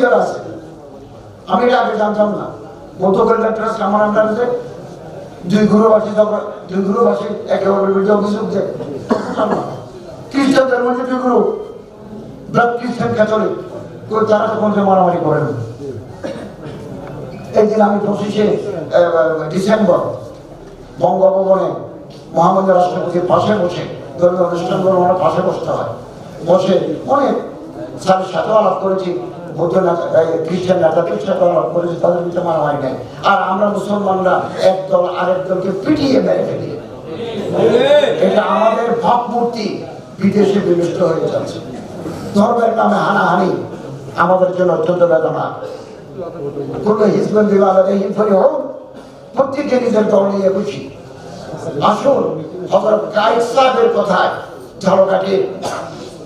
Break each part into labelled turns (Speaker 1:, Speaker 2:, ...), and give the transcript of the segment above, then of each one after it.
Speaker 1: ভিতরে আছে। আমি এটা আগে জানতাম না। গতকালকার ট্রাস্ট আমার আন্ডারে দুই গ্রুপ আছে একে অপরের বিরুদ্ধে অভিযোগ দেয়। খ্রিস্টানদের মধ্যে দুই গ্রুপ, ব্লাড খ্রিস্টান ক্যাথলিক, তারা তো কোনটা মারামারি করেন। একদিন আমি 25শে ডিসেম্বর বঙ্গভবনে মহামান্য রাষ্ট্রপতির পাশে বসে ধর্মীয় অনুষ্ঠানগুলো আমার পাশে বসতে হয়, বসে অনেক স্যারের সাথেও আলাপ করেছি, বৌদ্ধ খ্রিস্টান নেতাদের সাথে আলাপ করেছি, তাদের ভিতরে মারামারি নেই। আর আমরা মুসলমানরা একদল আরেক দলকে পিটিয়ে মেরে ফেলি। এটা আমাদের ভাবমূর্তি বিদেশে বিনষ্ট হয়ে যাচ্ছে। ধর্মের নামে হানাহানি আমাদের জন্য অত্যন্ত বেদনা। কোনো হিজবুল হোক, প্রত্যেকে নিজের দল নিয়ে খুশি। আসুন হযরত কায়েদ সাহেবের কথায় ঝাড়কাঠি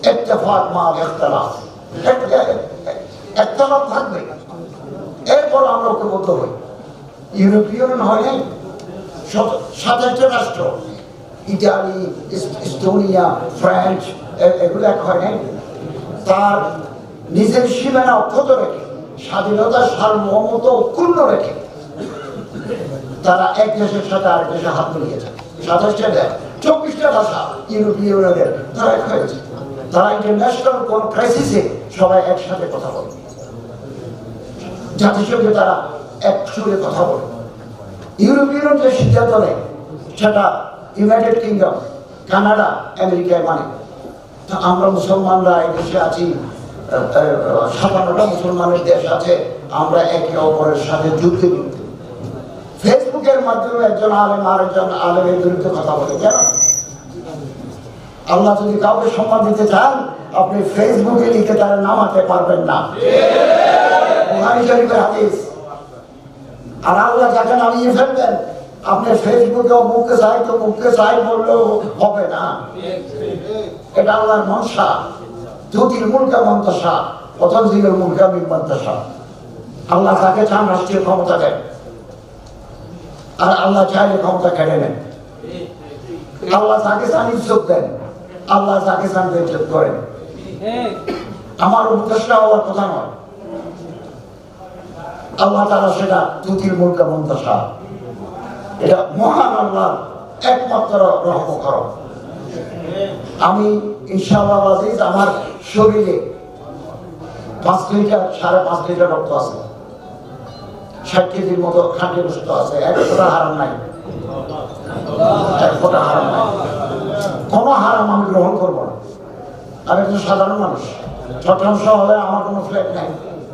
Speaker 1: ইত্তেফাক মা ইখতিলাফ, ইখতিলাফ থাকবে, এরপর আমরা ঐক্যবদ্ধ হই। ইউরোপিয়ান হয় নাই 27টা রাষ্ট্র, ইটালি, এস্তোনিয়া, ফ্রান্স, এগুলো এক হয় নাই। তার নিজের সীমানা অক্ষত রেখে, স্বাধীনতার সার্বভৌমত্ব অক্ষুণ্ণ রেখে তারা এক দেশের সাথে আরেক দেশে হাত মিলিয়েছে। 27টা দেশ, 24টা ভাষা ইউরোপীয় ইউনিয়নের, তারা এক হয়েছে। তারা ইন্টারন্যাশনাল কোন ক্রাইসিসে সবাই একসাথে কথা বলে, জাতিসংঘে তারা এক সুরে কথা বলে। ইউরোপীয় যে সিদ্ধান্ত নেয় সেটা ইউনাইটেড কিংডম, কানাডা, আমেরিকায় মানে। আমরা মুসলমানরা এই দেশে আছি, 57টা মুসলমানের দেশ আছে, আমরা একে অপরের সাথে যুদ্ধে লিপ্ত। ফেসবুকের মাধ্যমে একজন আলেম আরেকজন আলেমের বিরুদ্ধে কথা বলে কেন? আল্লাহ যদি কাউকে সম্মান দিতে চান, আপনি ফেসবুকে লিখে তারা নামাতে পারবেন না। বুখারী শরীফের হাদিস। আর আল্লাহ যাকে নামিয়ে ফেলবেন, আপনি ফেসবুকে মুখকে চাই বললেও হবে না। এটা আল্লাহর মনসা। তুতিল মুলকা মান তাশা ওয়া তানজিলুল মুলকা মিম্মান তাশা। আল্লাহ যাকে চান রাষ্ট্রীয় ক্ষমতা দেন, আর আল্লাহ চাইলে ক্ষমতা কেড়ে নেন। আল্লাহ যাকে চান ইজ্জত দেন, আল্লাহ যাকে চান ইজ্জত করেন। আমার উপদেষ্টা হওয়ার কথা নয়, আল্লাহ তাআলা সেটা তুতিল মুলকা মান তাশা। এটা মহান আল্লাহ একমাত্র রহম করম। আমি ইনশাআল্লাহ আজিজ, আমার শরীরে 5 লিটার 5.5 লিটার রক্ত আছে, 60 কেজির মতো খাঁটি গোশত আছে, এক ফোঁটা হারাম নাই, এক ফোঁটা হারাম নাই। কোনো হারাম আমি গ্রহণ করবো না। আমি একজন সাধারণ মানুষ, চট্টগ্রাম শহরে আমার কোনো ফ্ল্যাট নাই,